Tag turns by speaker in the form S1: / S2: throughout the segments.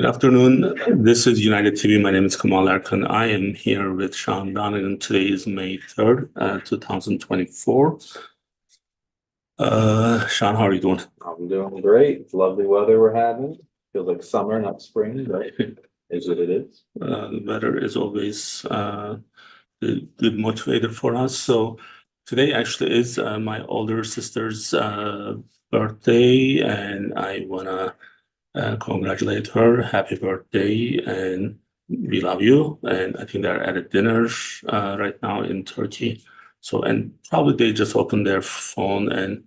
S1: afternoon. This is UnitedTV. My name is Kemal Erkan. I am here with Sean Donegan. Today is May 3rd, 2024. Sean, how are you doing?
S2: I'm doing great. It's lovely weather we're having. Feels like summer, not spring, but is what it is.
S1: The weather is always a good motivator for us. So today actually is my older sister's birthday, and I wanna congratulate her. Happy birthday, and we love you. And I think they're at a dinner right now in Turkey. So, and probably they just opened their phone and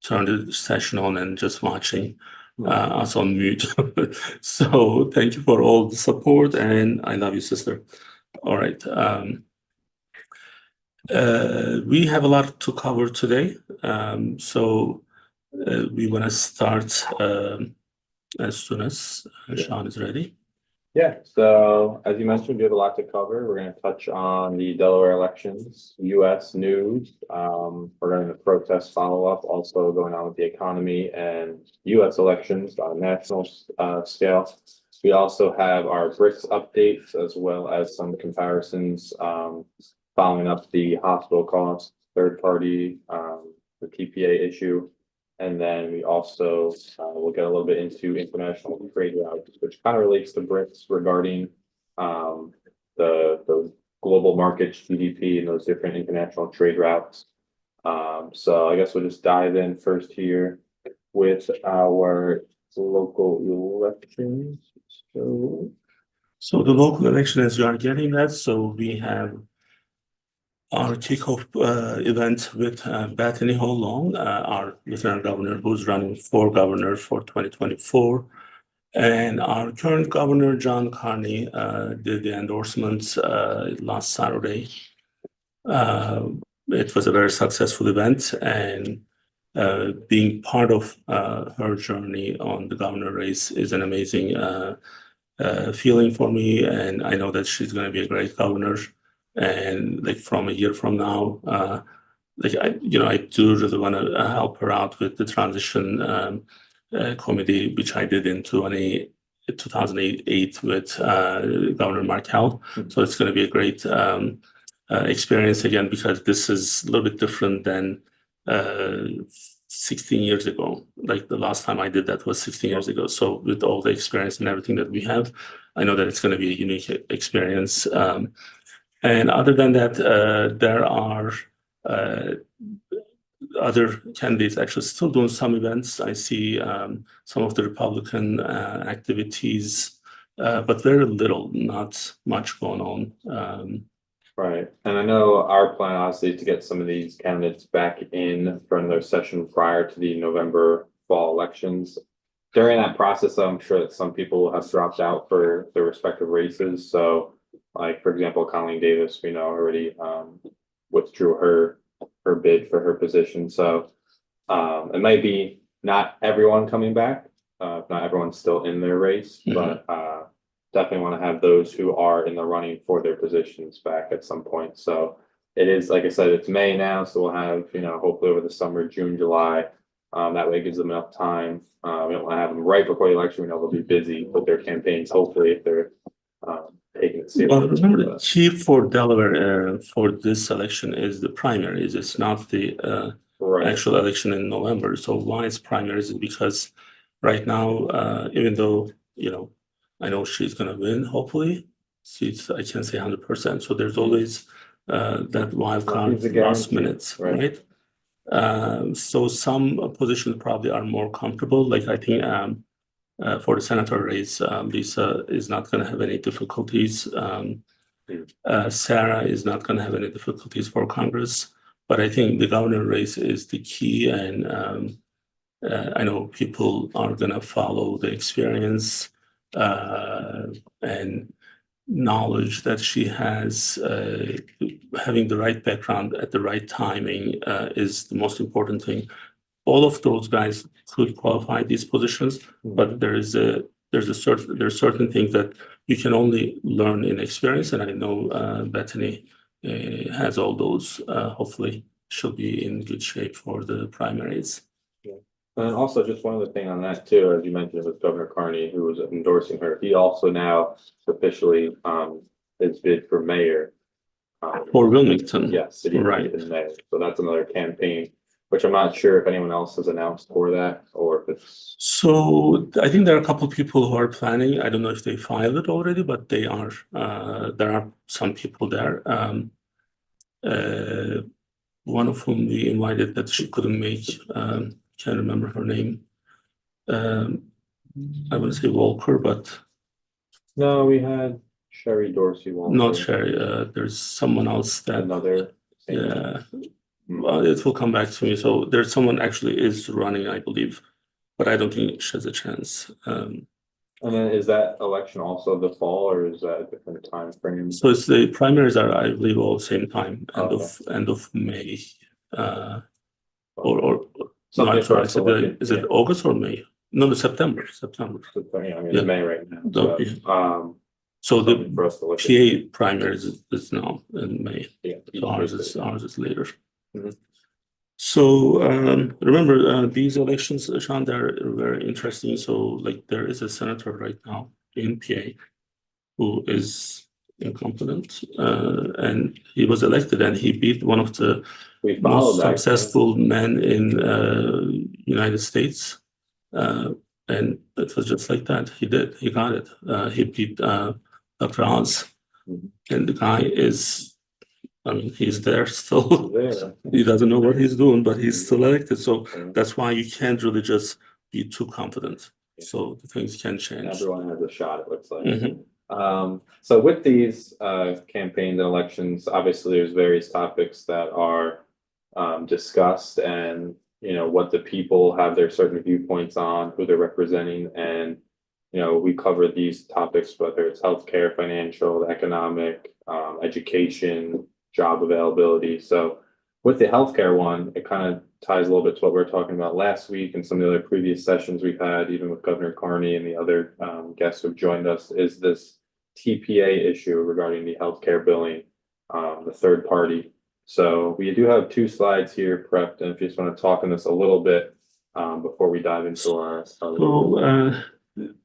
S1: turned the session on and just watching us on mute. So thank you for all the support, and I love you, sister. All right. We have a lot to cover today. So we want to start as soon as Sean is ready.
S2: Yeah, so as you mentioned, we have a lot to cover. We're going to touch on the Delaware elections, US news. We're going to protest follow-up, also going on with the economy and US elections on a national scale. We also have our B.R.I.C.S updates, as well as some comparisons following up the hospital costs, third party, the TPA issue. And then we also will get a little bit into international trade routes, which kind of relates to B.R.I.C.S regarding the global markets, GDP, and those different international trade routes. So I guess we'll just dive in first here with our local elections.
S1: So the local election, as you are getting that, so we have our kickoff event with Bethany Long, our lieutenant governor, who's running for governor for 2024. And our current governor, John Carney, did the endorsements last Saturday. It was a very successful event, and being part of her journey on the governor race is an amazing feeling for me. And I know that she's going to be a great governor. And like from a year from now, I do really want to help her out with the transition committee, which I did in 2008 with Governor Markell. So it's going to be a great experience again, because this is a little bit different than 16 years ago. Like the last time I did that was 16 years ago. So with all the experience and everything that we have, I know that it's going to be a unique experience. And other than that, there are other candidates actually still doing some events. I see some of the Republican activities, but very little, not much going on.
S2: Right. And I know our plan obviously is to get some of these candidates back in for another session prior to the November fall elections. During that process, I'm sure that some people will have dropped out for their respective races. So like, for example, Colleen Davis, we know already withdrew her bid for her position. So it might be not everyone coming back, not everyone's still in their race, but definitely want to have those who are in the running for their positions back at some point. So it is, like I said, it's May now, so we'll have, hopefully over the summer, June, July. That way it gives them enough time. We don't want to have them right before the election. We know they'll be busy with their campaigns, hopefully, if they're taking it seriously.
S1: Well, remember, the chief for Delaware for this election is the primaries. It's not the actual election in November. So why it's primaries is because right now, even though, I know she's going to win, hopefully, I can't say 100%. So there's always that wild card last minute, right? So some positions probably are more comfortable. Like I think for the senator race, Lisa is not going to have any difficulties. Sarah is not going to have any difficulties for Congress. But I think the governor race is the key, and I know people are going to follow the experience and knowledge that she has. Having the right background at the right timing is the most important thing. All of those guys could qualify these positions, but there's certain things that you can only learn in experience, and I know Bethany has all those. Hopefully, she'll be in good shape for the primaries.
S2: And also just one other thing on that too, as you mentioned with Governor Carney, who was endorsing her, he also now officially is bid for mayor.
S1: For Wilmington.
S2: Yes, city of
S1: Right.
S2: Wilmington mayor. So that's another campaign, which I'm not sure if anyone else has announced for that or if it's.
S1: So I think there are a couple of people who are planning. I don't know if they filed it already, but they are. There are some people there. One of whom we invited that she couldn't make. Can't remember her name. I want to say Walker, but
S2: No, we had Sherry Dorsey
S1: not
S2: Walker,
S1: Sherry. There's someone else that.
S2: another.
S1: Yeah. Well, it will come back to me. So there's someone actually is running, I believe, but I don't think she has a chance.
S2: And then is that election also the fall or is that a different time frame?
S1: So it's the primaries are, I believe, all same time,
S2: Okay.
S1: end of May. Or no,
S2: Something
S1: I'm
S2: for
S1: sorry, I
S2: us to
S1: said
S2: look
S1: that,
S2: at,
S1: is it August or May? No, September.
S2: yeah, I mean,
S1: Yeah.
S2: it's May right now,
S1: No,
S2: so,
S1: yeah. So
S2: something for us to
S1: the
S2: look at.
S1: PA primaries is now in May.
S2: Yeah.
S1: So ours is later.
S2: Mhm.
S1: So remember these elections, Sean, they're very interesting. So like there is a senator right now in PA who is incompetent, and he was elected and he beat one of the
S2: We followed
S1: most
S2: that.
S1: successful men in United States. And it was just like that. He got it. He beat Dr. Oz.
S2: Mhm.
S1: And the guy is, I mean, he's there still.
S2: There.
S1: He doesn't know what he's doing, but he's
S2: Mhm.
S1: still elected. So
S2: Yeah.
S1: that's why you can't really just be too confident.
S2: Yeah.
S1: So the things can change.
S2: Everyone has a shot, it looks like.
S1: Mhm.
S2: So with these campaigns and elections, obviously there's various topics that are discussed and what the people have their certain viewpoints on, who they're representing, and we cover these topics, whether it's healthcare, financial, economic, education, job availability. So with the healthcare one, it kind of ties a little bit to what we were talking about last week and some of the other previous sessions we've had, even with Governor Carney and the other guests who've joined us, is this TPA issue regarding the healthcare billing, the third party. So we do have two slides here prepped, and if you just want to talk on this a little bit before we dive into our.
S1: So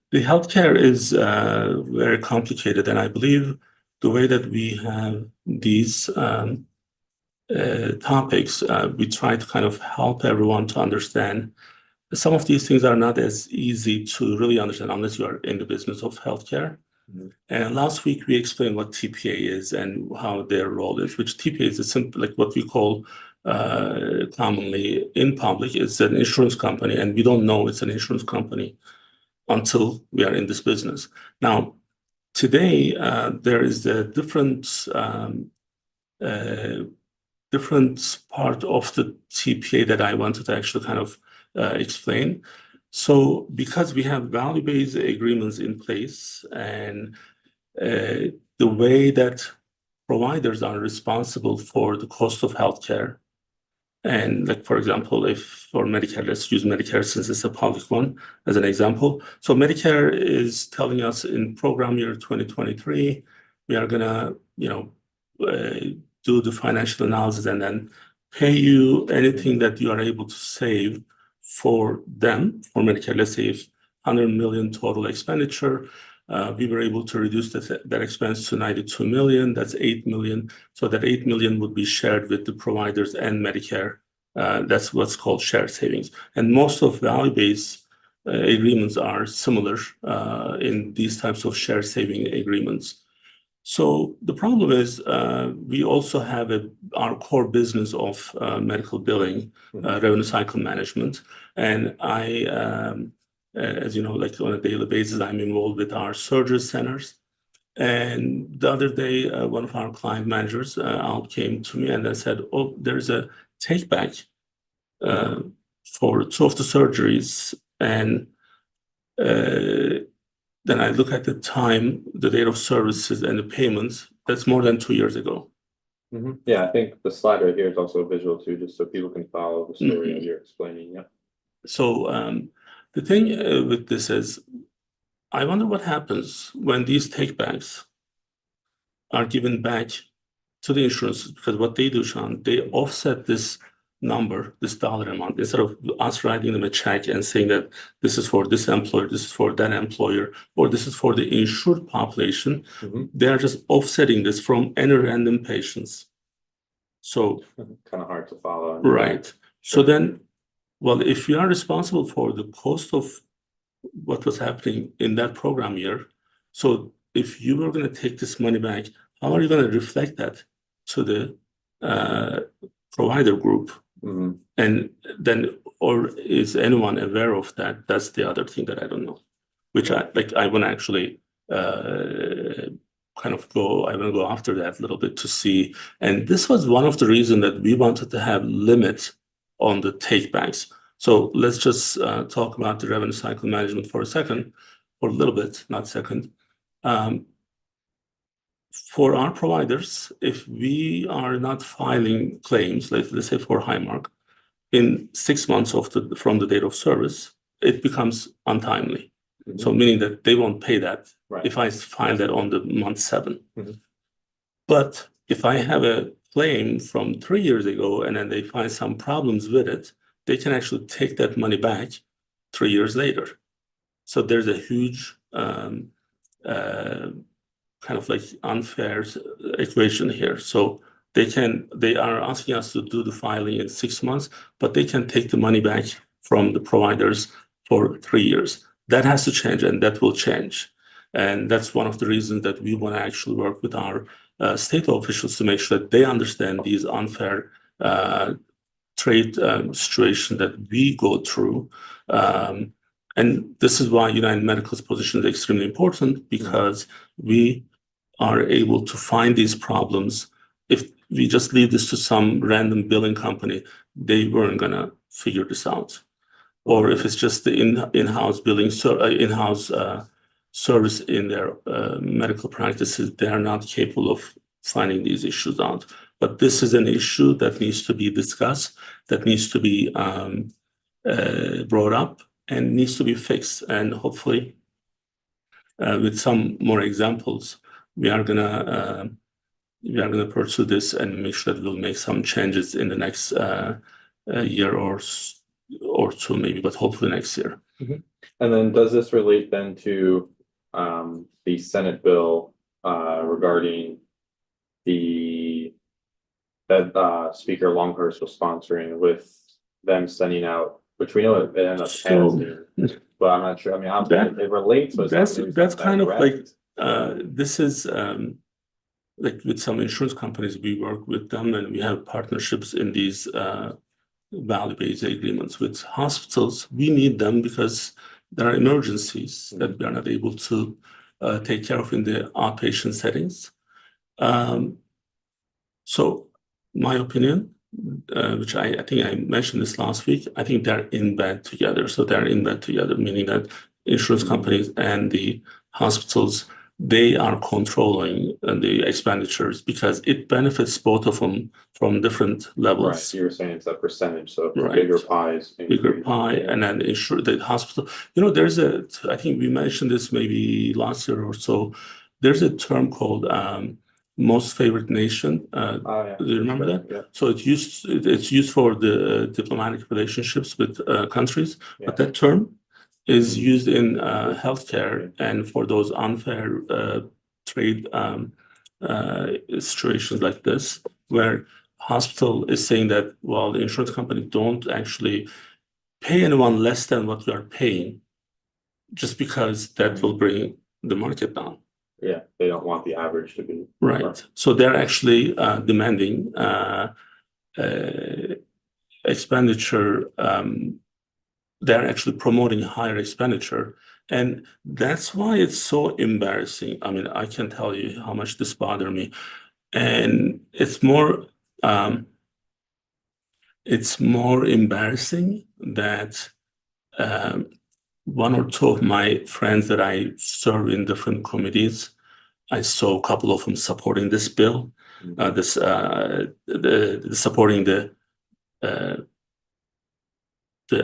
S1: the healthcare is very complicated, and I believe the way that we have these topics, we try to kind of help everyone to understand. Some of these things are not as easy to really understand unless you are in the business of healthcare.
S2: Mhm.
S1: And last week we explained what TPA is and how their role is, which TPA is a simple, like what we call commonly in public, it's an insurance company, and we don't know it's an insurance company until we are in this business. Now, today there is a different part of the TPA that I wanted to actually kind of explain. So because we have value-based agreements in place and the way that providers are responsible for the cost of healthcare, and like, for example, if for Medicare, let's use Medicare since it's a public one as an example. So Medicare is telling us in program year 2023, we are gonna, do the financial analysis and then pay you anything that you are able to save for them, for Medicare. Let's say if 100 million total expenditure, we were able to reduce that expense to 92 million, that's 8 million. So that 8 million would be shared with the providers and Medicare. That's what's called shared savings. And most of value-based agreements are similar in these types of shared saving agreements. So the problem is we also have our core business of medical billing, revenue cycle management. And as you know, like on a daily basis, I'm involved with our surgery centers. And the other day, one of our client managers, Al, came to me and then said, "Oh, there's a take back for two of the surgeries." And then I look at the time, the date of services and the payments, that's more than 2 years ago.
S2: Mhm. Yeah, I think the slide right here is also a visual too, just so people can follow the story as you're explaining. Yeah.
S1: So the thing with this is, I wonder what happens when these takebacks are given back to the insurances, because what they do, Sean, they offset this number, this dollar amount, instead of us writing them a check and saying that this is for this employer, this is for that employer, or this is for the insured population, they are just offsetting this from any random patients. So
S2: kind of hard to follow.
S1: right. So then, well, if you are responsible for the cost of what was happening in that program year, so if you were going to take this money back, how are you going to reflect that to the provider group? And then, or is anyone aware of that? That's the other thing that I don't know, which I want to actually I want to go after that a little bit to see. And this was one of the reasons that we wanted to have limit on the takebacks. So let's just talk about the revenue cycle management for a second, or a little bit, not second. For our providers, if we are not filing claims, let's say for Highmark, in 6 months from the date of service, it becomes untimely. So meaning that they won't pay that if I file that on the month 7. But if I have a claim from 3 years ago and then they find some problems with it, they can actually take that money back 3 years later. So there's a huge kind of like unfair equation here. So they are asking us to do the filing in 6 months, but they can take the money back from the providers for 3 years. That has to change, and that will change. And that's one of the reasons that we want to actually work with our state officials to make sure that they understand these unfair trade situation that we go through. And this is why United Medical's position is extremely important, because we are able to find these problems. If we just leave this to some random billing company, they weren't going to figure this out. Or if it's just the in-house billing, in-house service in their medical practices, they are not capable of finding these issues out. But this is an issue that needs to be discussed, that needs to be brought up, and needs to be fixed. And hopefully, with some more examples, we are gonna pursue this and make sure that we'll make some changes in the next year or two, maybe, but hopefully next year.
S2: And then, does this relate then to the Senate bill regarding that Speaker Longhurst was sponsoring, with them sending out, which we know it ended up passing, but I'm not sure. I mean, how it relates. But
S1: that's kind of like this is like with some insurance companies, we work with them and we have partnerships in these value-based agreements. With hospitals, we need them because there are emergencies that we are not able to take care of in the outpatient settings. So my opinion, which I think I mentioned this last week, I think they're in bed together. So they're in bed together, meaning that insurance companies and the hospitals, they are controlling the expenditures because it benefits both of them from different levels.
S2: Right. So you're saying it's a percentage, so bigger pies.
S1: Bigger pie, and then ensure the hospital. There's I think we mentioned this maybe last year or so. There's a term called most favored nation. Do you remember that?
S2: Yeah.
S1: So it's used for the diplomatic relationships with countries, but that term is used in healthcare and for those unfair trade situations like this, where hospital is saying that, well, the insurance company don't actually pay anyone less than what we are paying, just because that will bring the market down.
S2: Yeah, they don't want the average to be
S1: right. So they're actually demanding expenditure. They're actually promoting higher expenditure. And that's why it's so embarrassing. I mean, I can tell you how much this bothered me. And it's more embarrassing that one or two of my friends that I serve in different committees, I saw a couple of them supporting this bill, supporting the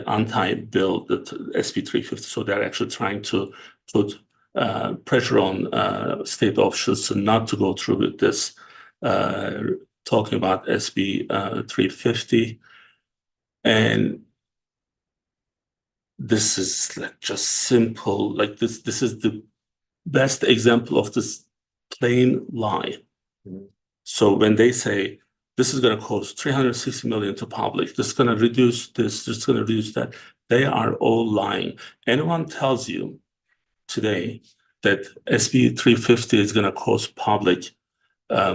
S1: anti-bill, the SB 350. So they're actually trying to put pressure on state officials not to go through with this, talking about SB 350. And this is like just simple, like this is the best example of this plain lie.
S2: Mhm.
S1: So when they say this is going to cost 360 million to public, this is going to reduce this is going to reduce that, they are all lying. Anyone tells you today that SB 350 is going to cost public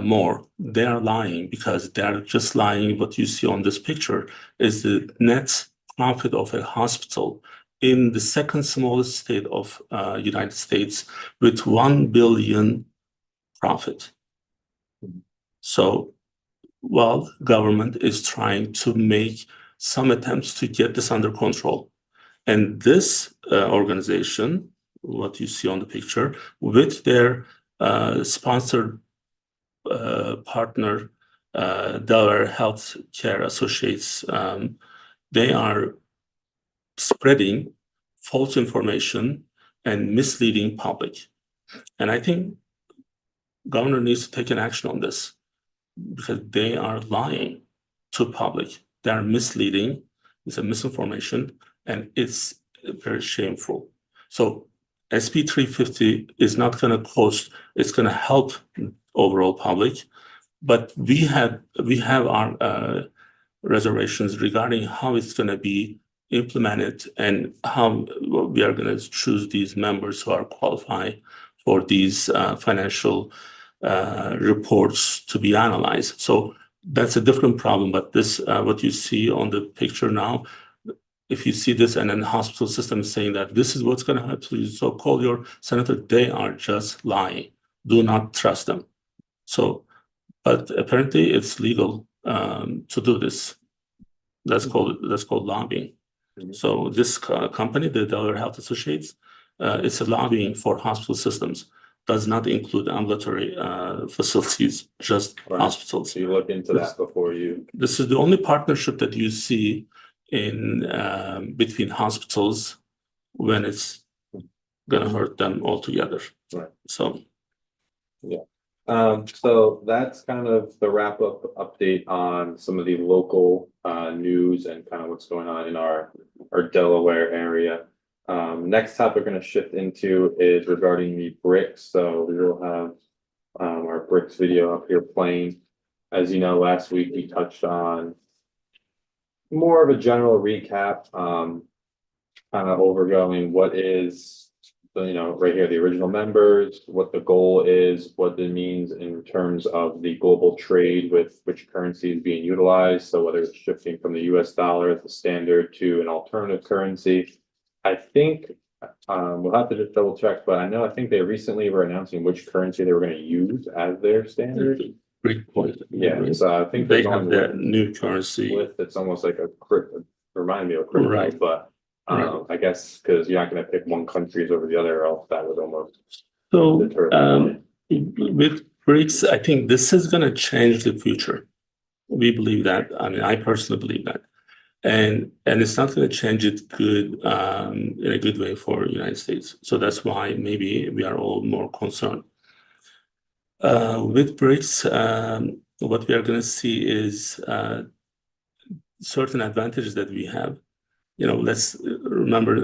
S1: more, they are lying, because they're just lying. What you see on this picture is the net profit of a hospital in the second smallest state of United States with 1 billion profit.
S2: Mhm.
S1: So while government is trying to make some attempts to get this under control, and this organization, what you see on the picture, with their sponsored partner, Delaware Healthcare Associates, they are spreading false information and misleading public. And I think governor needs to take an action on this, because they are lying to public. They are misleading. It's a misinformation, and it's very shameful. So SB 350 is not going to cost, it's going to help overall public. But we have our reservations regarding how it's going to be implemented and how we are going to choose these members who are qualified for these financial reports to be analyzed. So that's a different problem. But this, what you see on the picture now, if you see this and then the hospital system is saying that this is what's going to happen to you, so call your senator, they are just lying. Do not trust them. So, but apparently it's legal to do this. That's called lobbying.
S2: Mhm.
S1: So this company, the Delaware Health Associates, it's a lobbying for hospital systems. Does not include ambulatory facilities, just
S2: Right.
S1: hospitals.
S2: So you look into that before you.
S1: This is the only partnership that you see in between hospitals when it's going to hurt them altogether.
S2: Right.
S1: So.
S2: So that's kind of the wrap up update on some of the local news and kind of what's going on in our Delaware area. Next topic we're going to shift into is regarding the B.R.I.C.S. So we will have our B.R.I.C.S video up here playing. As you know, last week we touched on more of a general recap, kind of overgoing what is, right here, the original members, what the goal is, what it means in terms of the global trade with which currency is being utilized. So whether it's shifting from the US dollar as the standard to an alternative currency. I think we'll have to just double check, but I think they recently were announcing which currency they were going to use as their standard.
S1: Great point.
S2: Yeah, so I think
S1: they
S2: they're
S1: have
S2: going
S1: that new currency.
S2: it's almost like a remind me of crypto,
S1: Right.
S2: but I guess because you're not going to pick one country over the other, else that would almost
S1: So
S2: deter them.
S1: with B.R.I.C.S, I think this is going to change the future. We believe that. I mean, I personally believe that, and it's not going to change it good in a good way for the United States. So that's why maybe we are all more concerned. With B.R.I.C.S, what we are going to see is certain advantages that we have. Let's remember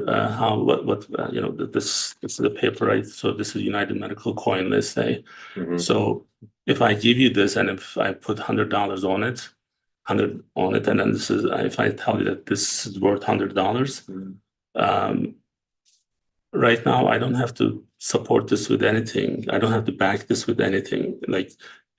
S1: this is a paper, right? So this is United Medical Coin, let's say.
S2: Mhm.
S1: So if I give you this and if I put $100 on it, and then if I tell you that this is worth $100, right now I don't have to support this with anything. I don't have to back this with anything. Like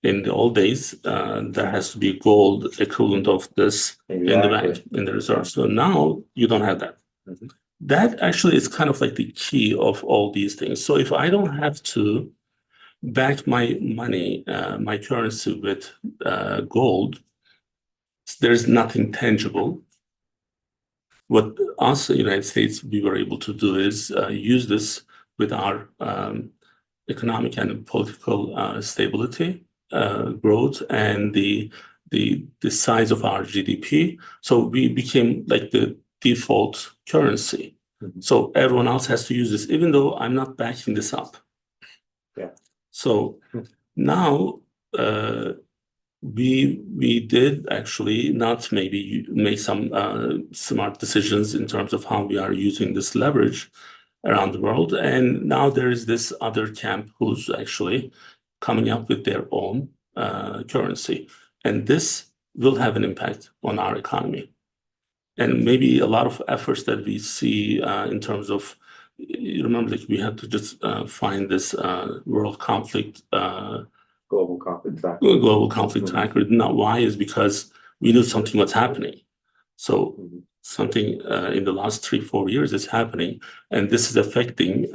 S1: in the old days, there has to be gold equivalent of this in the bank, in the reserve. So now you don't have that.
S2: Mhm.
S1: That actually is kind of like the key of all these things. So if I don't have to back my money, my currency with gold, there's nothing tangible. What us, the United States, we were able to do is use this with our economic and political stability, growth, and the size of our GDP. So we became like the default currency.
S2: Mhm.
S1: So everyone else has to use this, even though I'm not backing this up.
S2: Yeah.
S1: So now we did actually not maybe make some smart decisions in terms of how we are using this leverage around the world. And now there is this other camp who's actually coming up with their own currency. And this will have an impact on our economy. And maybe a lot of efforts that we see in terms of, you remember, like we had to just find this world conflict
S2: Global conflict track.
S1: global conflict tracker. Now, why is because we knew something was happening. So something in the last 3-4 years is happening, and this is affecting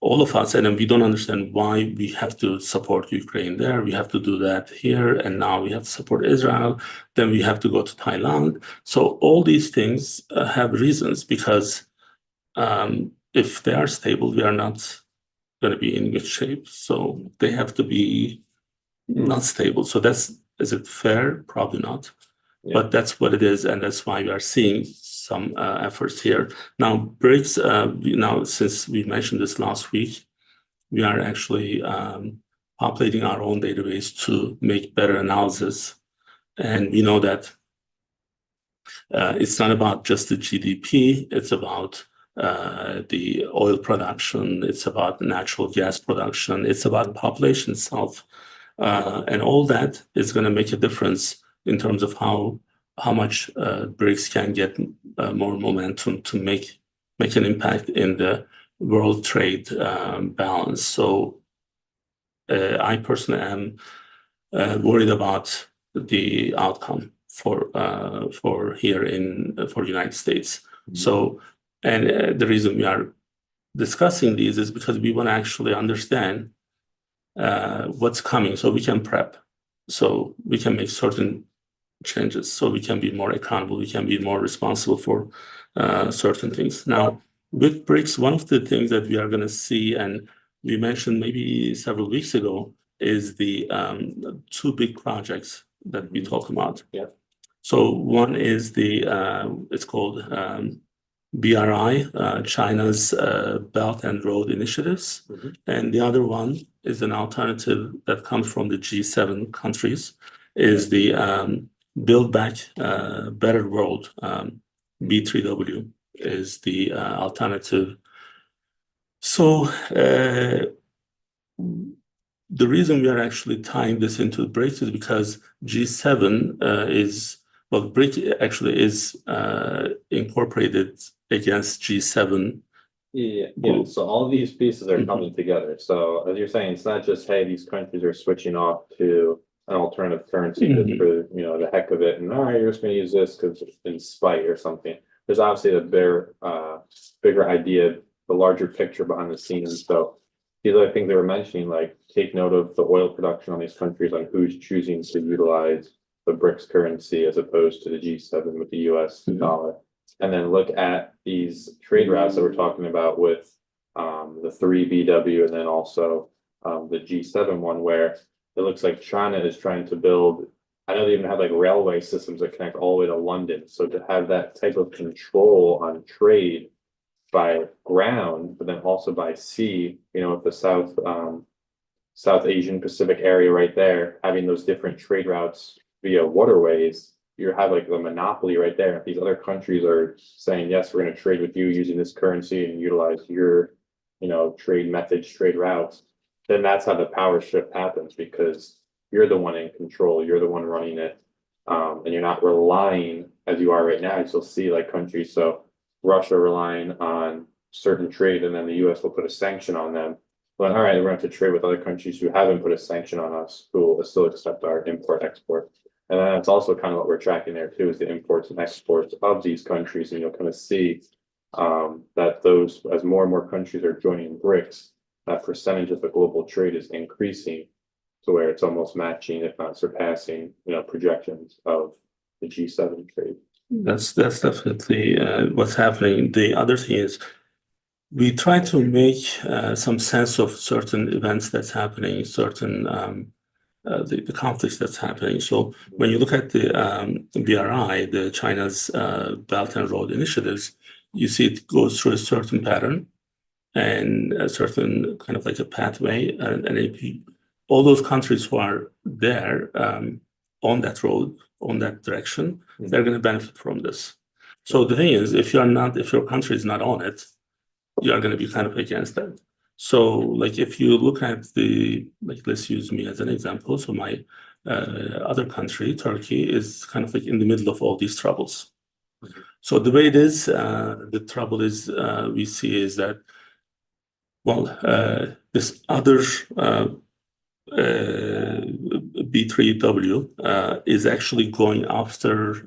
S1: all of us. And then we don't understand why we have to support Ukraine there. We have to do that here, and now we have to support Israel. Then we have to go to Thailand. So all these things have reasons because if they are stable, we are not going to be in good shape. So they have to be not stable. So is it fair? Probably not.
S2: Yeah.
S1: But that's what it is, and that's why we are seeing some efforts here. Now, B.R.I.C.S, since we mentioned this last week, we are actually populating our own database to make better analysis. And we know that it's not about just the GDP, it's about the oil production, it's about natural gas production, it's about population itself. And all that is going to make a difference in terms of how much B.R.I.C.S can get more momentum to make an impact in the world trade balance. So I personally am worried about the outcome for here for the United States. So, and the reason we are discussing these is because we want to actually understand what's coming, so we can prep, so we can make certain changes, so we can be more accountable, we can be more responsible for certain things. Now, with B.R.I.C.S, one of the things that we are going to see, and we mentioned maybe several weeks ago, is the two big projects that we talk about.
S2: Yeah.
S1: So one is it's called B.R.I., China's Belt and Road Initiatives. And the other one is an alternative that comes from the G7 countries, is the Build Back Better World, B3W is the alternative. So the reason we are actually tying this into B.R.I.C.S is because G7 B.R.I.C.S actually is incorporated against G7.
S2: Yeah. So all these pieces are coming together. So as you're saying, it's not just, hey, these countries are switching off to an alternative currency just for the heck of it, and all right, you're just going to use this because in spite or something. There's obviously a bigger idea, the larger picture behind the scenes. So these other things they were mentioning, like take note of the oil production on these countries, on who's choosing to utilize the B.R.I.C.S currency as opposed to the G7 with the US dollar. And then look at these trade routes that we're talking about with the 3BW and then also the G7 one, where it looks like China is trying to build, I know they even have like railway systems that connect all the way to London. So to have that type of control on trade by ground, but then also by sea, with the South Asian Pacific area right there, having those different trade routes via waterways, you have like the monopoly right there. If these other countries are saying, yes, we're going to trade with you using this currency and utilize your, trade methods, trade routes, then that's how the power shift happens, because you're the one in control, you're the one running it. And you're not relying, as you are right now, you still see like countries, so Russia relying on certain trade, and then the US will put a sanction on them. But all right, we're going to have to trade with other countries who haven't put a sanction on us, who will still accept our import-export. And then that's also kind of what we're tracking there too, is the imports and exports of these countries. And you'll kind of see that those, as more and more countries are joining B.R.I.C.S, that percentage of the global trade is increasing to where it's almost matching, if not surpassing, projections of the G7 trade.
S1: That's definitely what's happening. The other thing is we try to make some sense of certain events that's happening, certain the conflicts that's happening. So when you look at the B.R.I., the China's Belt and Road Initiatives, you see it goes through a certain pattern and a certain kind of like a pathway, and all those countries who are there on that road, on that direction, they're going to benefit from this. So the thing is, if your country is not on it, you are going to be kind of against that. So like if you look at let's use me as an example. So my other country, Turkey, is kind of like in the middle of all these troubles. So the way it is, the trouble is we see is that, well, this other B3W is actually going after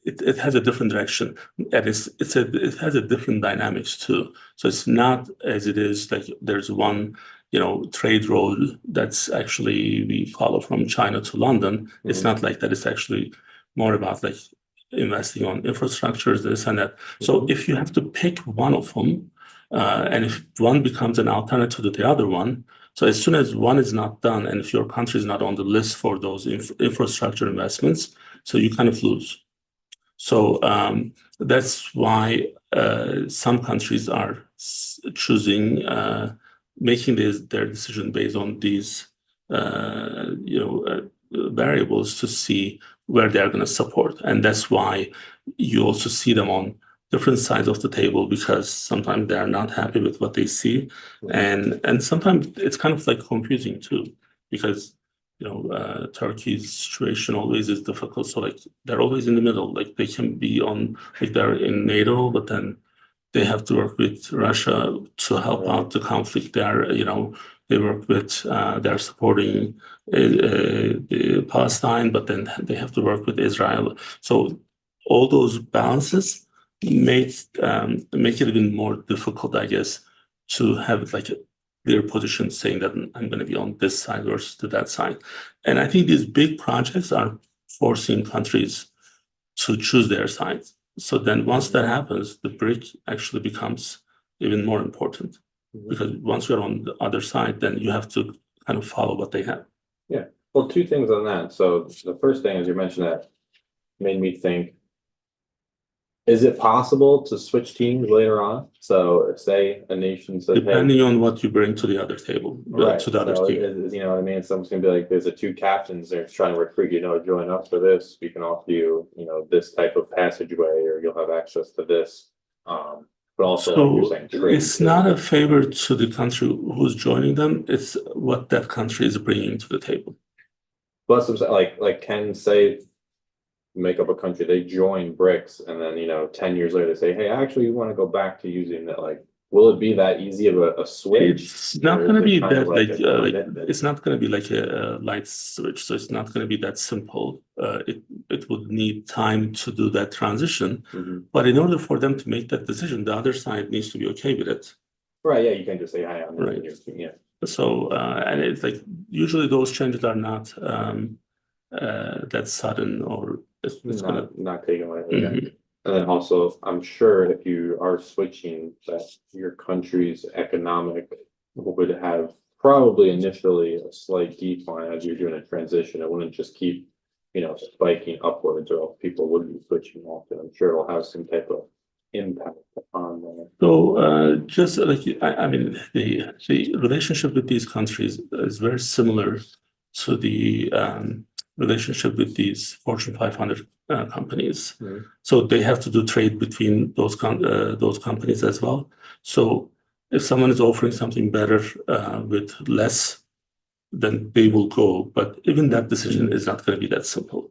S1: it has a different direction, and it has a different dynamics too. So it's not as it is like there's one trade road that's actually we follow from China to London. It's not like that. It's actually more about like investing on infrastructures, this and that. So if you have to pick one of them, and if one becomes an alternative to the other one, so as soon as one is not done, and if your country is not on the list for those infrastructure investments, so you kind of lose. So that's why some countries are choosing making their decision based on these variables to see where they're going to support, and that's why you also see them on different sides of the table, because sometimes they are not happy with what they see, and sometimes it's kind of like confusing too, because Turkey's situation always is difficult. So like they're always in the middle. Like they can be like they're in NATO, but then they have to work with Russia to help out the conflict there. They work with they're supporting Palestine, but then they have to work with Israel. So all those balances make it even more difficult, I guess, to have like a clear position saying that I'm going to be on this side versus to that side. And I think these big projects are forcing countries to choose their sides. So then once that happens, the BRIC actually becomes even more important, because once you're on the other side, then you have to kind of follow what they have.
S2: Yeah. Well, two things on that. So the first thing, as you mentioned, that made me think, is it possible to switch teams later on? So if say a nation says, hey,
S1: Depending on what you bring to the other table,
S2: right,
S1: to the other
S2: so
S1: team.
S2: you know what I mean? Someone's gonna be like, there's a two captains, they're trying to recruit you, join us for this. We can offer you, this type of passageway, or you'll have access to this. But also, like you're
S1: So
S2: saying, trade
S1: it's
S2: too.
S1: not a favor to the country who's joining them. It's what that country is bringing to the table.
S2: Plus, like Ken say, make up a country, they join BRICS, and then 10 years later they say, hey, actually we want to go back to using that. Like, will it be that easy of a switch?
S1: It's not
S2: Or
S1: going to
S2: is it
S1: be
S2: kind of
S1: that
S2: like
S1: like,
S2: a
S1: like
S2: commitment?
S1: it's not going to be like a light switch. So it's not going to be that simple. It would need time to do that transition. But in order for them to make that decision, the other side needs to be okay with it.
S2: Right, yeah, you can't just say, hi, I'm
S1: Right.
S2: in your team. Yeah.
S1: So and it's like usually those changes are not that sudden, or it's gonna.
S2: Not taken away. Yeah.
S1: Mhm.
S2: And then also, I'm sure if you are switching, that your country's economic would have probably initially a slight decline as you're doing a transition. It wouldn't just keep, spiking upwards, or else people would be switching often. I'm sure it'll have some type of impact on that.
S1: So just like I mean, the relationship with these countries is very similar to the relationship with these Fortune 500 companies. So they have to do trade between those companies as well. So if someone is offering something better with less, then they will go. But even that decision is not going to be that simple.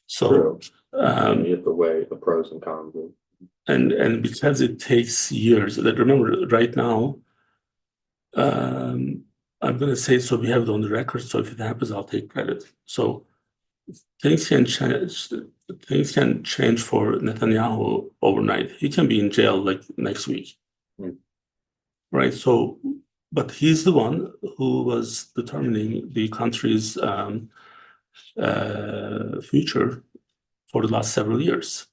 S1: So
S2: True. You have to weigh the pros and cons.
S1: and because it takes years, that remember right now, I'm going to say, so we have it on the record. So if it happens, I'll take credit. So things can change. Things can change for Netanyahu overnight. He can be in jail like next week, right? So, but he's the one who was determining the country's future for the last several years,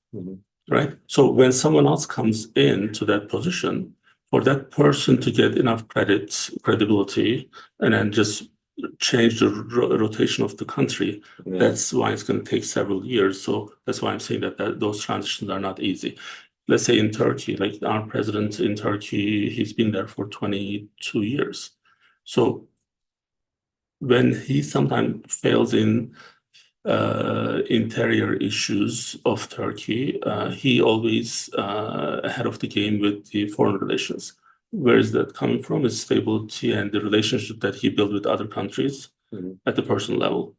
S1: right? So when someone else comes into that position, for that person to get enough credibility, and then just change the rotation of the country, that's why it's going to take several years. So that's why I'm saying that those transitions are not easy. Let's say in Turkey, like our president in Turkey, he's been there for 22 years. So when he sometimes fails in interior issues of Turkey, he always ahead of the game with the foreign relations. Where is that coming from? Is stability and the relationship that he built with other countries at the personal level.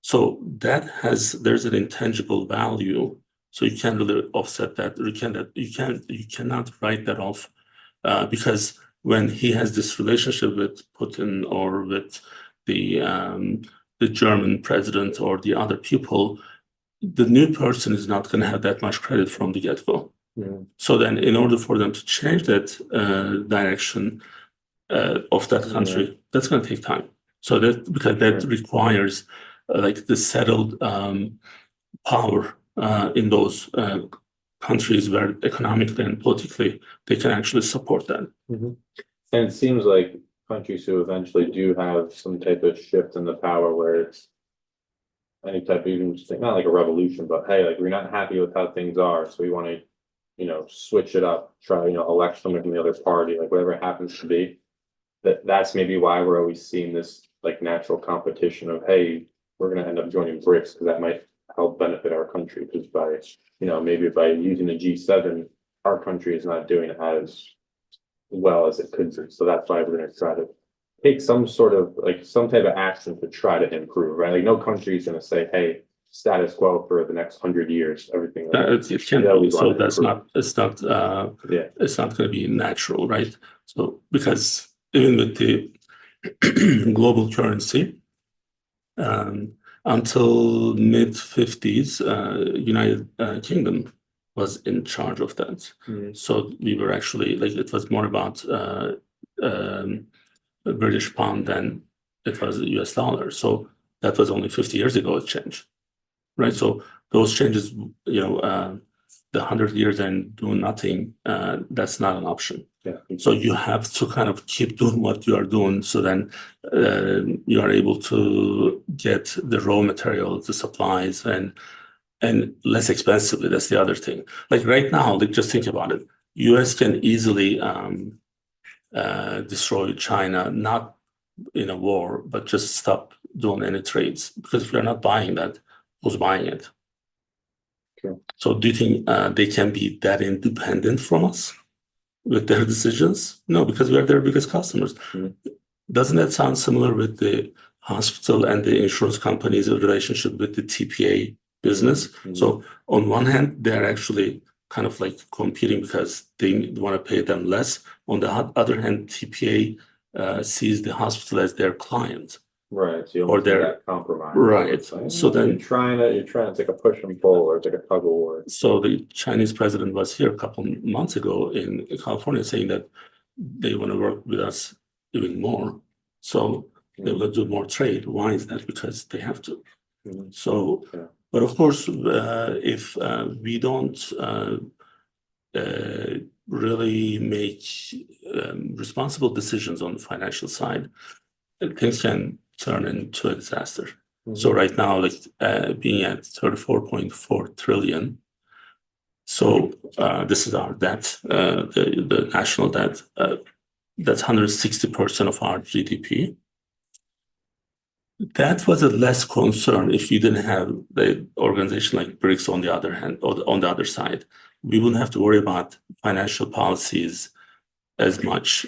S1: So there's an intangible value. So you can't really offset that. You cannot write that off because when he has this relationship with Putin or with the German president or the other people, the new person is not going to have that much credit from the get-go. So then, in order for them to change that direction of that country, that's going to take time. So because that requires like the settled power in those countries where economically and politically they can actually support that.
S2: And it seems like countries who eventually do have some type of shift in the power where it's any type of even just not like a revolution, but hey, like we're not happy with how things are, so we want to, switch it up, try, elect someone from the other party, like whatever it happens to be. That's maybe why we're always seeing this like natural competition of, hey, we're going to end up joining BRICS because that might help benefit our country because by, maybe by using the G7, our country is not doing as well as it could be. So that's why we're going to try to take some sort of like some type of action to try to improve, right? Like no country is going to say, hey, status quo for the next 100 years, everything.
S1: It can't be. So it's not going to be natural, right? So because even with the global currency, until mid-50s, United Kingdom was in charge of that. So we were actually like it was more about British pound than it was the US dollar. So that was only 50 years ago it changed, right? So those changes, the 100 years and do nothing, that's not an option. So you have to kind of keep doing what you are doing so then you are able to get the raw materials, the supplies and less expensively. That's the other thing. Like right now, like just think about it. US can easily destroy China, not in a war, but just stop doing any trades. Because if you're not buying that, who's buying it? So do you think they can be that independent from us with their decisions? No, because we are their biggest customers. Doesn't that sound similar with the hospital and the insurance companies' relationship with the TPA business? So on one hand, they're actually kind of like competing because they want to pay them less. On the other hand, TPA sees the hospital as their client.
S2: Right. So you
S1: or their
S2: that compromise.
S1: right. So then
S2: you're trying to take a push and pull or take a tug of war.
S1: So the Chinese president was here a couple of months ago in California saying that they want to work with us even more. So they will do more trade. Why is that? Because they have to. So, but of course, if we don't really make responsible decisions on the financial side, things can turn into a disaster. So right now, like being at 34.4 trillion. So this is our debt, the national debt. That's 160% of our GDP. That was a less concern if you didn't have the organization like BRICS on the other hand, or on the other side. We wouldn't have to worry about financial policies as much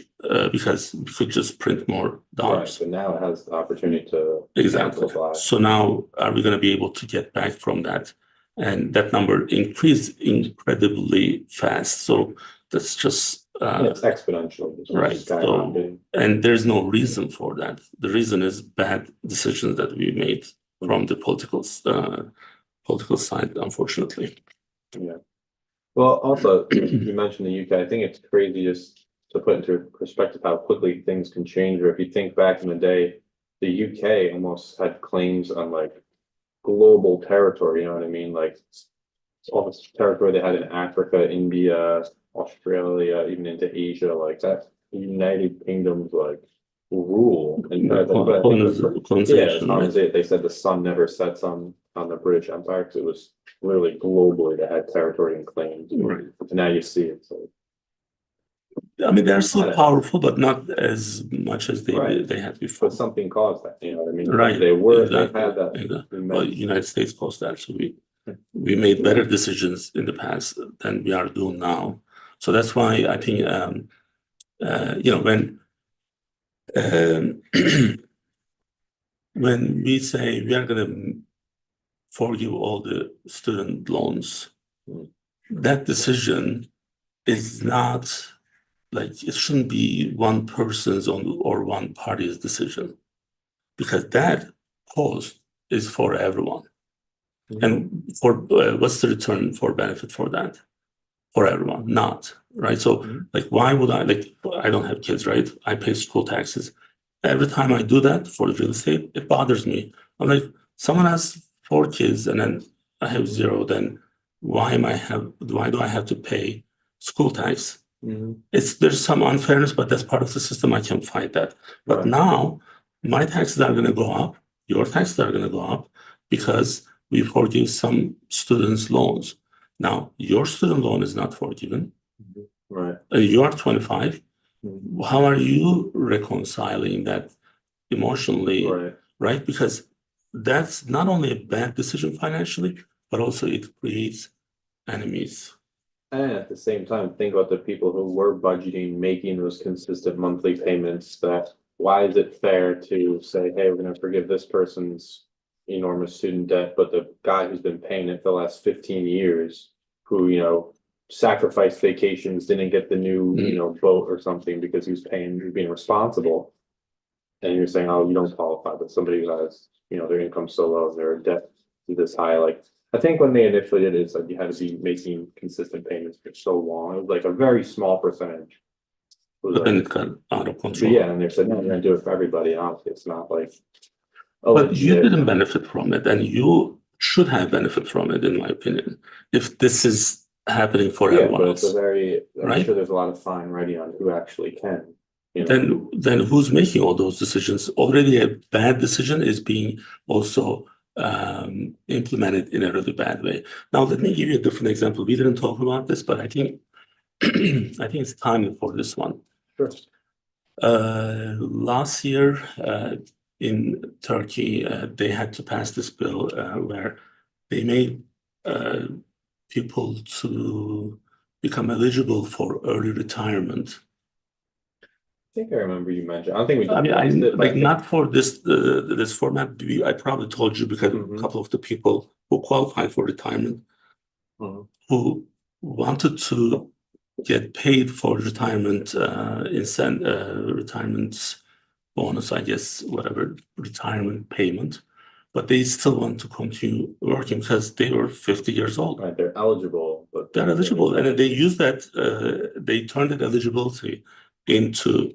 S1: because we could just print more dollars.
S2: Right, so now it has the opportunity to
S1: exactly.
S2: amplify.
S1: So now are we going to be able to get back from that? And that number increased incredibly fast. So that's just
S2: it's exponential. It's
S1: right.
S2: skyrocketing.
S1: And there's no reason for that. The reason is bad decisions that we made from the political side, unfortunately.
S2: Yeah. Well, also you mentioned the UK. I think it's crazy just to put into perspective how quickly things can change. Or if you think back in the day, the UK almost had claims on like global territory. You know what I mean? Like all this territory they had in Africa, India, Australia, even into Asia, like that United Kingdom's like rule. And they said the sun never sets on the British Empire because it was literally globally that had territory and claims.
S1: Right.
S2: And now you see it. So
S1: I mean, they're still powerful, but not as much as
S2: Right.
S1: they had before.
S2: But something caused that, you know what I mean?
S1: Right.
S2: They were, they
S1: Exactly.
S2: had that.
S1: Exactly. Well,
S2: immense-
S1: United States caused that, so we made better decisions in the past than we are doing now. So that's why I think you know, um, when we say we are going to forgive all the student loans, that decision is not like it shouldn't be one person's or one party's decision, because that cost is for everyone. And for what's the return for benefit for that? For everyone, not right. So, like, why would I like? I don't have kids, right? I pay school taxes. Every time I do that for real estate, it bothers me. I'm like, someone has 4 kids and then I have 0. Then why do I have to pay school tax? There's some unfairness, but that's part of the system. I can fight that. But
S2: Right.
S1: now my taxes are going to go up. Your taxes are going to go up because we forgive some students' loans. Now, your student loan is not forgiven.
S2: Right.
S1: You are 25. How are you reconciling that emotionally?
S2: Right.
S1: Right? Because that's not only a bad decision financially, but also it creates enemies.
S2: And at the same time, think about the people who were budgeting, making those consistent monthly payments, that why is it fair to say, hey, we're gonna forgive this person's enormous student debt, but the guy who's been paying it for the last 15 years, who, you know, sacrificed vacations, didn't get the new, you know, boat or something because he was being responsible. And you're saying, oh, you don't qualify, but somebody who has, you know, their income so low, their debt is this high, like, I think when they initially did it, it's like you had to be making consistent payments for so long. It was like a very small percentage. It was
S1: But then
S2: like,
S1: it got out of
S2: but
S1: control.
S2: yeah, and they said, no, we're gonna do it for everybody. And honestly, it's not like.
S1: But you
S2: legit-
S1: didn't benefit from it, and you should have benefit from it, in my opinion, if this is happening for
S2: Yeah,
S1: everyone
S2: but it's a
S1: else.
S2: very, I'm
S1: Right?
S2: sure there's a lot of fine writing on who actually can. You know,
S1: Then who's making all those decisions? Already a bad decision is being also implemented in a really bad way. Now, let me give you a different example. We didn't talk about this, but I think I think it's time for this one.
S2: sure.
S1: Last year in Turkey, they had to pass this bill where they made uh, people to become eligible for early retirement.
S2: I think I remember you mentioned, I don't think we
S1: I mean, I
S2: discussed it, but I
S1: like
S2: think.
S1: not for this format. I probably told you because a couple of the people who qualified for retirement who wanted to get paid for retirement retirement bonus, I guess, whatever retirement payment, but they still want to continue working because they were 50 years old.
S2: Right, they're eligible, but.
S1: They're eligible, and then they use that. They turned that eligibility into.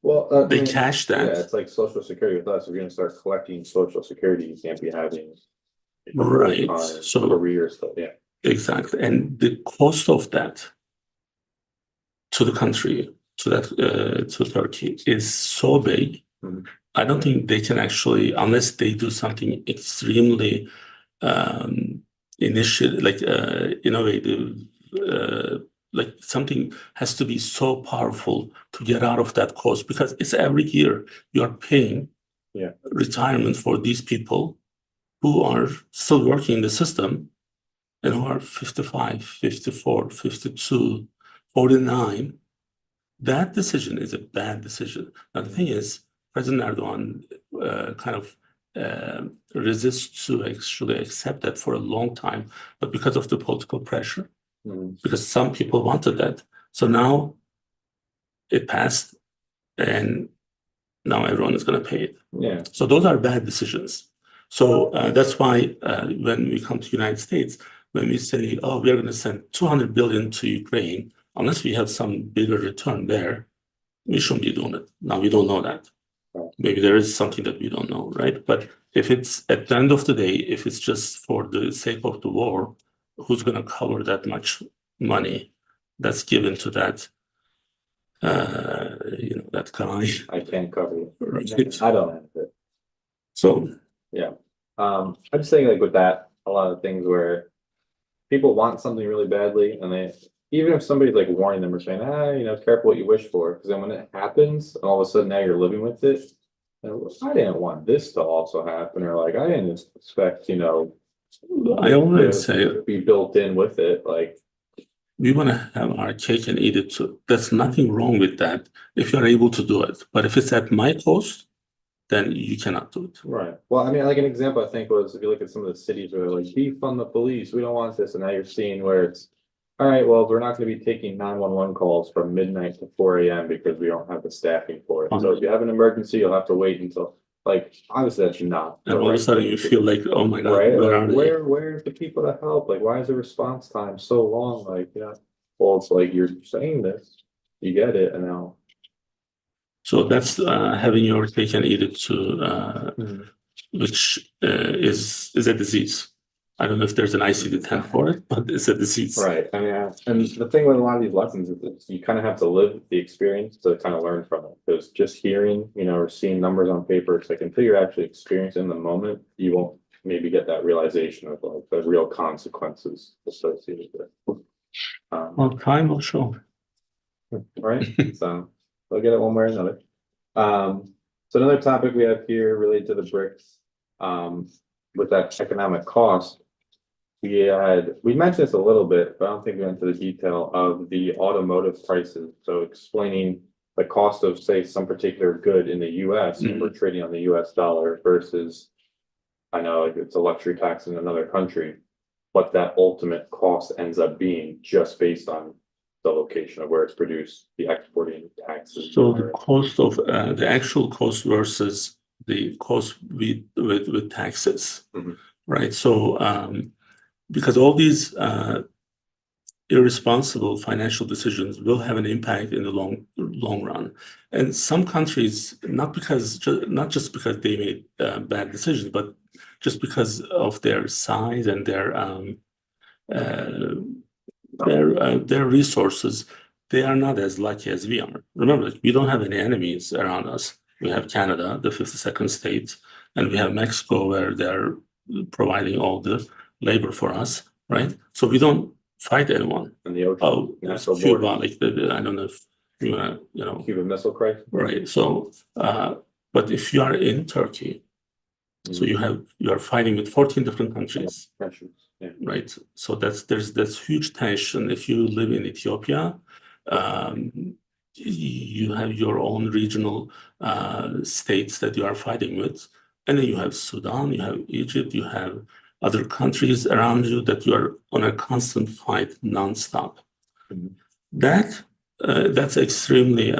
S2: Well,
S1: They
S2: I mean,
S1: cash
S2: yeah,
S1: that.
S2: it's like social security with us. If you're gonna start collecting social security, you can't be having. A
S1: Right.
S2: full-time
S1: So
S2: career stuff, yeah.
S1: exactly, and the cost of that to the country, to Turkey, is so big. I don't think they can actually, unless they do something extremely initiative, like innovative, like something has to be so powerful to get out of that cost, because it's every year you're paying
S2: Yeah.
S1: retirement for these people who are still working in the system and who are 55, 54, 52, 49. That decision is a bad decision. Now, the thing is, President Erdogan kind of resists to actually accept that for a long time, but because of the political pressure, because some people wanted that. So now it passed, and now everyone is going to pay it.
S2: Yeah.
S1: So those are bad decisions. So that's why when we come to United States, when we say, oh, we are going to send 200 billion to Ukraine, unless we have some bigger return there, we shouldn't be doing it. Now, we don't know that. Maybe there is something that we don't know, right? But if it's at the end of the day, if it's just for the sake of the war, who's going to cover that much money that's given to that, that guy?
S2: I can't cover it.
S1: Right.
S2: I don't have it.
S1: So,
S2: Yeah. I'm just saying, like, with that, a lot of things where people want something really badly, and they, even if somebody's like warning them or saying, careful what you wish for, because then when it happens, and all of a sudden now you're living with it. I didn't want this to also happen, or like I didn't expect,
S1: I always say
S2: to be built in with it. Like
S1: we want to have our cake and eat it too. There's nothing wrong with that if you're able to do it. But if it's at my cost, then you cannot do it.
S2: right. Well, I mean, like an example I think was if you look at some of the cities where they're like defund the police, we don't want this, and now you're seeing where it's all right, well, we're not going to be taking 911 calls from midnight to 4 a.m. because we don't have the staffing for it. So if you have an emergency, you'll have to wait until like obviously that's not.
S1: And all of a sudden you feel like, oh my God,
S2: right?
S1: where are they?
S2: Where's the people to help? Like, why is the response time so long? Like, well, it's like you're saying this, you get it, and now.
S1: So that's having your cake and eat it too, which is a disease. I don't know if there's an ICD-10 for it, but it's a disease.
S2: Right. I mean, and the thing with a lot of these lessons is that you kind of have to live the experience to kind of learn from it. Because just hearing, or seeing numbers on paper, it's like until you're actually experiencing the moment, you won't maybe get that realization of like the real consequences associated with it.
S1: Well, time will show.
S2: Right. So we'll get it one way or another. So another topic we have here related to the B.R.I.C.S, with that economic cost. We mentioned this a little bit, but I don't think we went into the detail of the automotive prices. So explaining the cost of, say, some particular good in the US and we're trading on the US dollar versus, I know like it's a luxury tax in another country, what that ultimate cost ends up being just based on the location of where it's produced, the exporting taxes.
S1: So the cost of the actual cost versus the cost with taxes, right? So because all these irresponsible financial decisions will have an impact in the long run, and some countries not just because they made bad decisions, but just because of their size and their resources, they are not as lucky as we are. Remember, we don't have any enemies around us. We have Canada, the 52nd state, and we have Mexico, where they're providing all the labor for us, right? So we don't fight anyone.
S2: And the ocean.
S1: Oh, Cuba, like I don't know if you want to,
S2: Cuban Missile Crisis.
S1: right? So, but if you are in Turkey, so you are fighting with 14 different countries, right? So there's huge tension. If you live in Ethiopia, you have your own regional states that you are fighting with, and then you have Sudan, you have Egypt, you have other countries around you that you are on a constant fight nonstop. That's extremely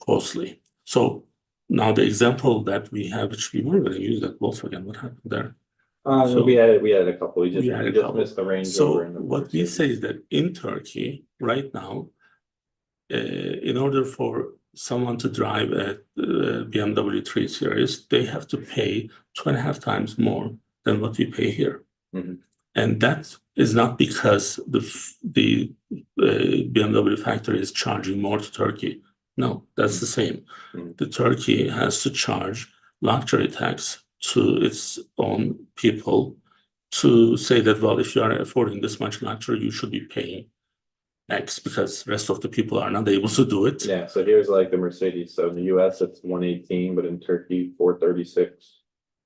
S1: costly. So now the example that we have, which we were going to use at Volkswagen, what happened there?
S2: So we had a couple. We just missed the range.
S1: So what we say is that in Turkey right now, in order for someone to drive a BMW 3 Series, they have to pay 2.5 times more than what we pay here. And that is not because the BMW factory is charging more to Turkey. No, that's the same. The Turkey has to charge luxury tax to its own people to say that, well, if you are affording this much luxury, you should be paying X because the rest of the people are not able to do it.
S2: Yeah, so here's like the Mercedes. So in the US, it's 118, but in Turkey, 436.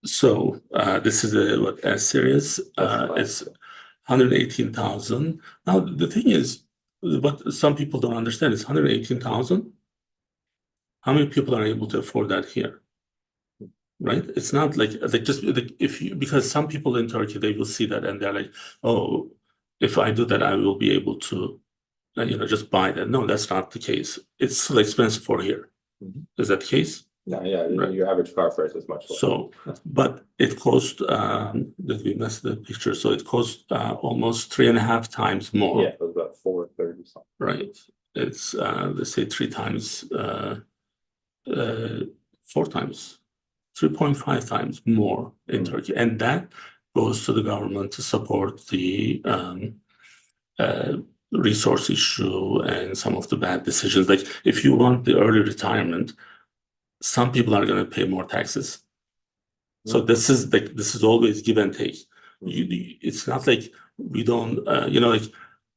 S1: So this is a S-Series. It's 118,000. Now, the thing is, what some people don't understand is 118,000. How many people are able to afford that here? Right? It's not like just because some people in Turkey, they will see that and they're like, oh, if I do that, I will be able to, just buy that. No, that's not the case. It's still expensive for here. Is that the case?
S2: Yeah, right. Your average car price is much lower.
S1: So, but it cost, that we messed the picture, so it cost almost 3.5 times more.
S2: Yeah, it was about 430 something.
S1: Right. It's, let's say 3 times, 4 times. 3.5 times more in Turkey, and that goes to the government to support the resource issue and some of the bad decisions. Like if you want the early retirement, some people are going to pay more taxes. So this is always give and take. It's not like we don't, like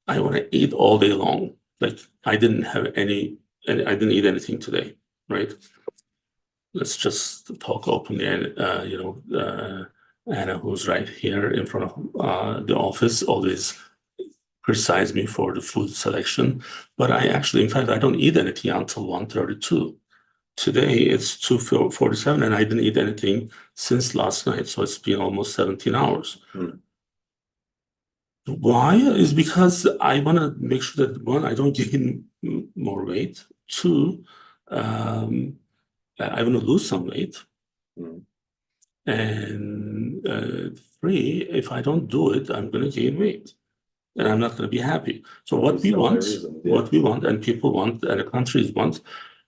S1: I want to eat all day long. Like I didn't have any, and I didn't eat anything today, right? Let's just talk openly. And Anna, who's right here in front of the office, always criticize me for the food selection. But I actually, in fact, I don't eat anything until 1:32. Today it's 2:47, and I didn't eat anything since last night, so it's been almost 17 hours. Why? Is because I want to make sure that one, I don't gain more weight. Two, I want to lose some weight. And three, if I don't do it, I'm going to gain weight, and I'm not going to be happy. So what we want, and people want, and the countries want,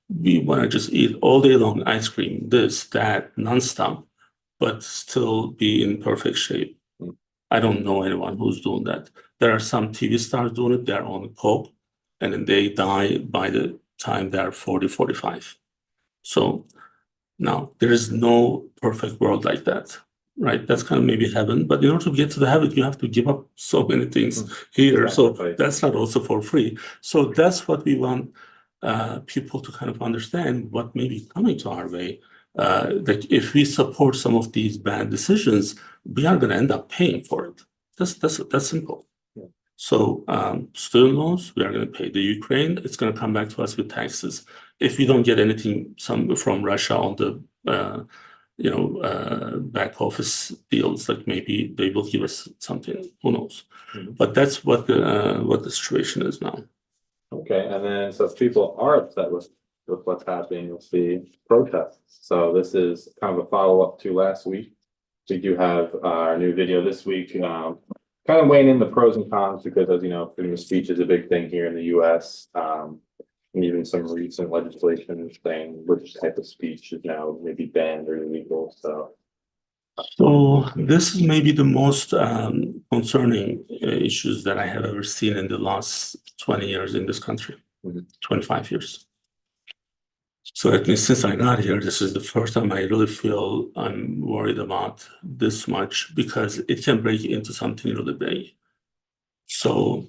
S1: we want to just eat all day long ice cream, this, that, nonstop, but still be in perfect shape. I don't know anyone who's doing that. There are some TV stars doing it. They're on coke, and then they die by the time they're 40, 45. So now there is no perfect world like that, right? That's kind of maybe heaven, but in order to get to the heaven, you have to give up so many things here. So that's not also for free. So that's what we want people to kind of understand what may be coming to our way. That if we support some of these bad decisions, we are going to end up paying for it. That's simple. So student loans, we are going to pay. The Ukraine, it's going to come back to us with taxes. If we don't get anything from Russia on the back office deals, like maybe they will give us something. Who knows? But that's what the situation is now.
S2: Okay, and then so people are upset with what's happening with the protests. So this is kind of a follow-up to last week. We do have our new video this week, kind of weighing in the pros and cons, because as you know, freedom of speech is a big thing here in the US. And even some recent legislation saying which type of speech is now maybe banned or illegal. So
S1: this is maybe the most concerning issues that I have ever seen in the last 20 years in this country, 25 years. So at least since I got here, this is the first time I really feel I'm worried about this much, because it can break into something really big. So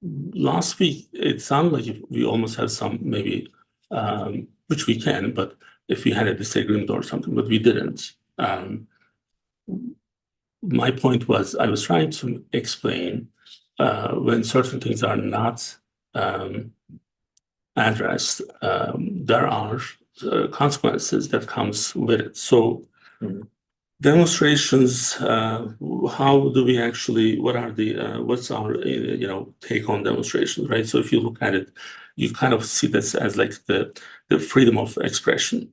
S1: last week, it sounded like we almost had some maybe, which we can, but if we had a disagreement or something, but we didn't. My point was, I was trying to explain when certain things are not addressed, there are consequences that comes with it. So demonstrations, how do we actually, what are the, what's our, take on demonstrations, right? So if you look at it, you kind of see this as like the freedom of expression.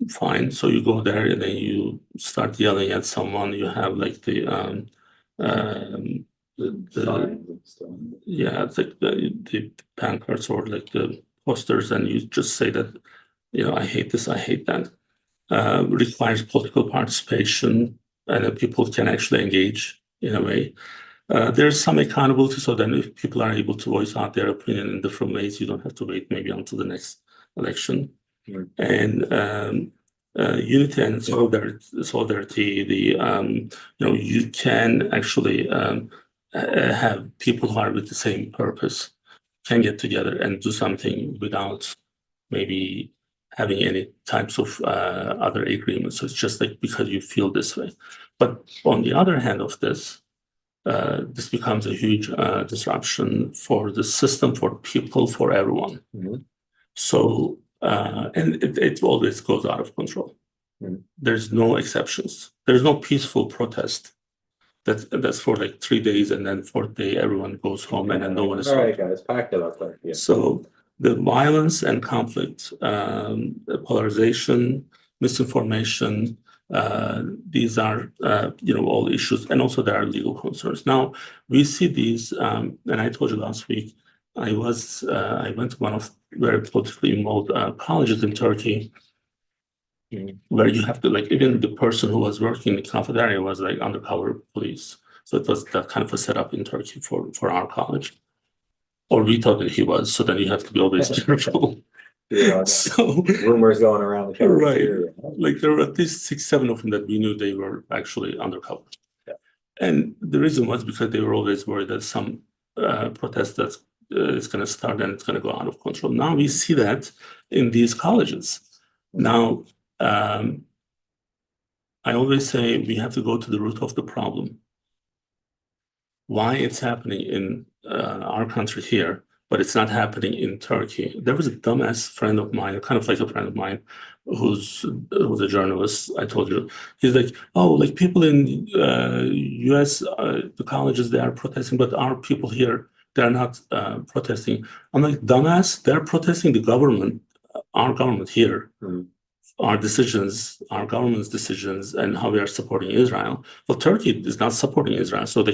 S1: Fine. So you go there and then you start yelling at someone. You have like the it's like the pancards or like the posters, and you just say that, I hate this, I hate that. Requires political participation, and that people can actually engage in a way. There's some accountability, so then if people are able to voice out their opinion in different ways, you don't have to wait maybe until the next election. And unity and solidarity, you can actually have people who are with the same purpose can get together and do something without maybe having any types of other agreements. So it's just like because you feel this way. But on the other hand of this becomes a huge disruption for the system, for people, for everyone. So, and it always goes out of control. There's no exceptions. There's no peaceful protest. That's for like 3 days, and then 4th day everyone goes home, and then no one is.
S2: All right, guys, pack it up.
S1: So the violence and conflict, the polarization, misinformation, these are all issues, and also there are legal concerns. Now we see these, and I told you last week, I went to one of very politically involved colleges in Turkey, where you have to, like, even the person who was working in the cafeteria was like undercover police. So it was that kind of a setup in Turkey for our college, or we thought that he was. So then you have to be always careful. So
S2: rumors going around the
S1: right, like there were at least 6, 7 of them that we knew they were actually undercover. And the reason was because they were always worried that some protest that's is going to start and it's going to go out of control. Now we see that in these colleges. Now, I always say we have to go to the root of the problem. Why it's happening in our country here, but it's not happening in Turkey. There was a dumbass friend of mine, kind of like a friend of mine, who's a journalist. I told you, he's like, oh, like people in U.S. The colleges, they are protesting, but our people here, they're not protesting. I'm like, dumbass, they're protesting the government, our government here. Our decisions, our government's decisions, and how we are supporting Israel. Well, Turkey is not supporting Israel, so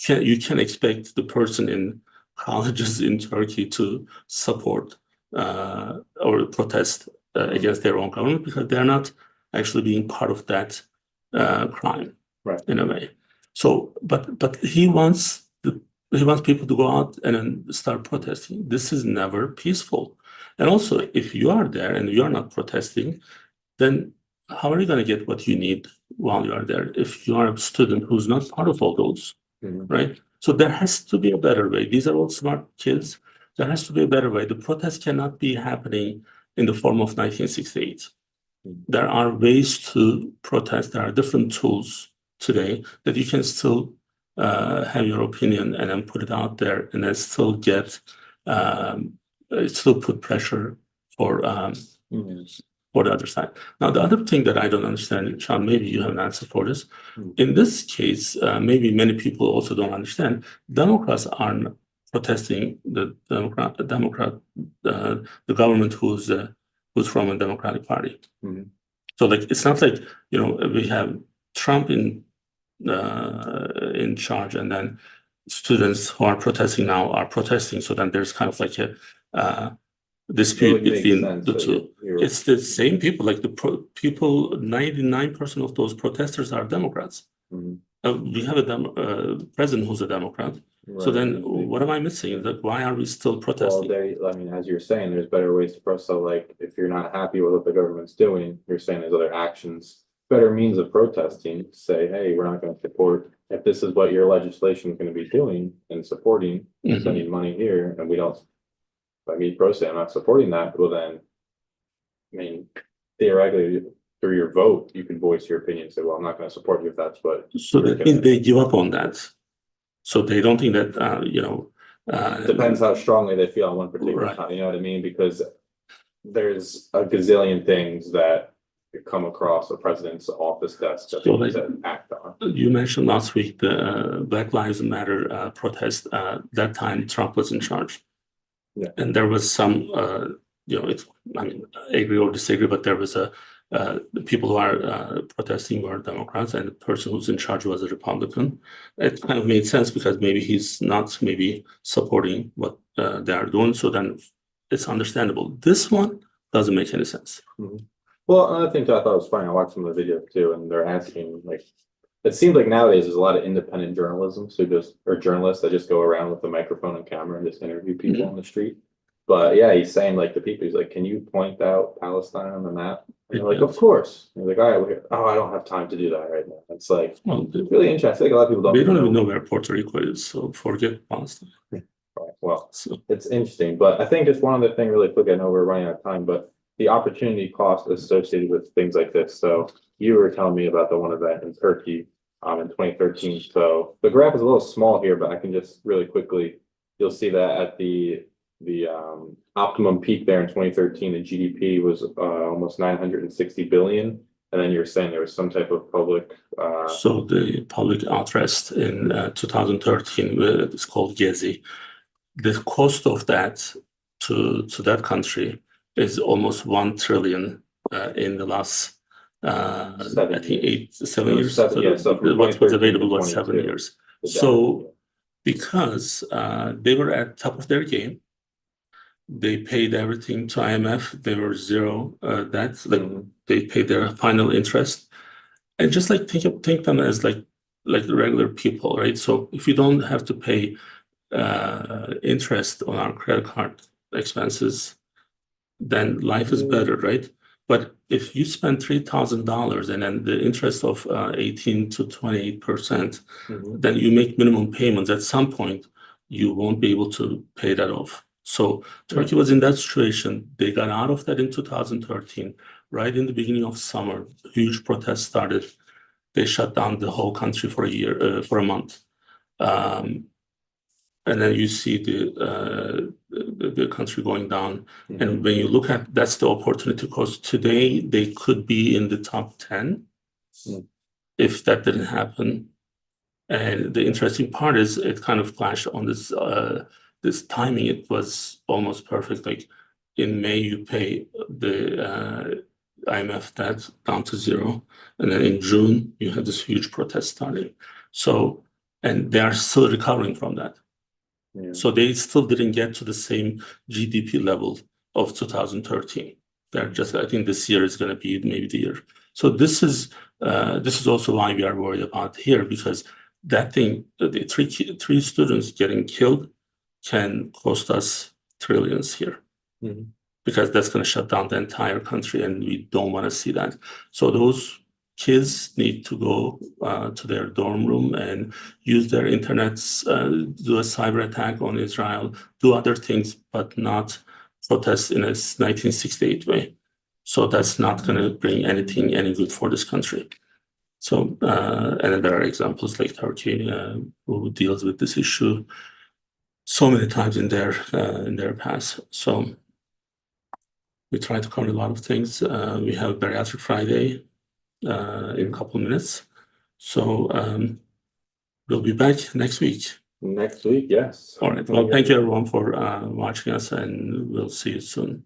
S1: you can expect the person in colleges in Turkey to support or protest against their own government because they're not actually being part of that crime,
S2: right,
S1: in a way. So, but he wants people to go out and then start protesting. This is never peaceful. And also, if you are there and you are not protesting, then how are you going to get what you need while you are there if you are a student who's not part of all those, right? So there has to be a better way. These are all smart kids. There has to be a better way. The protest cannot be happening in the form of 1968. There are ways to protest. There are different tools today that you can still have your opinion and then put it out there and then still get, still put pressure for the other side. Now, the other thing that I don't understand, Sean, maybe you have an answer for this. In this case, maybe many people also don't understand. Democrats aren't protesting the government who's from a Democratic Party. So, like, it's not like we have Trump in charge, and then students who are protesting now are protesting. So then there's kind of like a dispute between the two. It's the same people, like people, 99% of those protesters are Democrats. We have a president who's a Democrat. Right. So then what am I missing? Like, why are we still protesting?
S2: Well, I mean, as you're saying, there's better ways to protest. So like, if you're not happy with what the government's doing, you're saying there's other actions, better means of protesting. Say, hey, we're not going to support, if this is what your legislation is going to be doing and supporting, sending money here, and we don't, by me personally, I'm not supporting that. Well, then, I mean, theoretically, through your vote, you can voice your opinion and say, well, I'm not going to support you if that's what.
S1: So they give up on that. So they don't think that,
S2: depends how strongly they feel on one particular time, you know what I mean? Because there's a gazillion things that come across a president's office desk that they need to act on.
S1: You mentioned last week the Black Lives Matter protest. That time Trump was in charge. Yeah. And there was some, I mean, agree or disagree, but there was the people who are protesting were Democrats, and the person who's in charge was a Republican. It kind of made sense because maybe he's not supporting what they are doing. So then it's understandable. This one doesn't make any sense.
S2: Well, another thing I thought was funny, I watched some of the videos too, and they're asking, like, it seems like nowadays there's a lot of independent journalism, or journalists that just go around with a microphone and camera and just interview people on the street. But yeah, he's saying, like, he's like, can you point out Palestine on the map? And they're like, of course. And he's like, all right, I don't have time to do that right now. It's like, it's really interesting. I think a lot of people
S1: don't even know where Puerto Rico is, so forget Palestine.
S2: Right. Well, it's interesting, but I think just one other thing really quick. I know we're running out of time, but the opportunity cost associated with things like this. So you were telling me about the one event in Turkey in 2013. So the graph is a little small here, but I can just really quickly, you'll see that at the optimum peak there in 2013, the GDP was almost 960 billion. And then you were saying there was some type of public.
S1: So the public interest in 2013, it's called Gezi. The cost of that to that country is almost 1 trillion in the last, I think 7 years.
S2: So
S1: what was available was 7 years. So because they were at top of their game, they paid everything to IMF. They were zero. They paid their final interest, and just like think them as like regular people, right? So if you don't have to pay interest on our credit card expenses, then life is better, right? But if you spend $3,000 and then the interest of 18 to 28%, then you make minimum payments. At some point, you won't be able to pay that off. So Turkey was in that situation. They got out of that in 2013, right in the beginning of summer. Huge protests started. They shut down the whole country for a month. And then you see the country going down. And when you look at, that's the opportunity cost. Today, they could be in the top 10 if that didn't happen. And the interesting part is it kind of clashed on this timing. It was almost perfect. Like in May, you pay the IMF debt down to zero. And then in June, you had this huge protest starting. So, and they are still recovering from that. So they still didn't get to the same GDP level of 2013. They're just, I think this year is going to be maybe the year. So this is also why we are worried about here, because that thing, the three students getting killed can cost us trillions here. Because that's going to shut down the entire country, and we don't want to see that. So those kids need to go to their dorm room and use their internets, do a cyber attack on Israel, do other things, but not protest in a 1968 way. So that's not going to bring any good for this country. So, and then there are examples like Turkey, who deals with this issue so many times in their past. So we try to cover a lot of things. We have Bariatric Friday in a couple of minutes. So we'll be back next week.
S2: Next week, yes.
S1: All right. Well, thank you everyone for watching us, and we'll see you soon.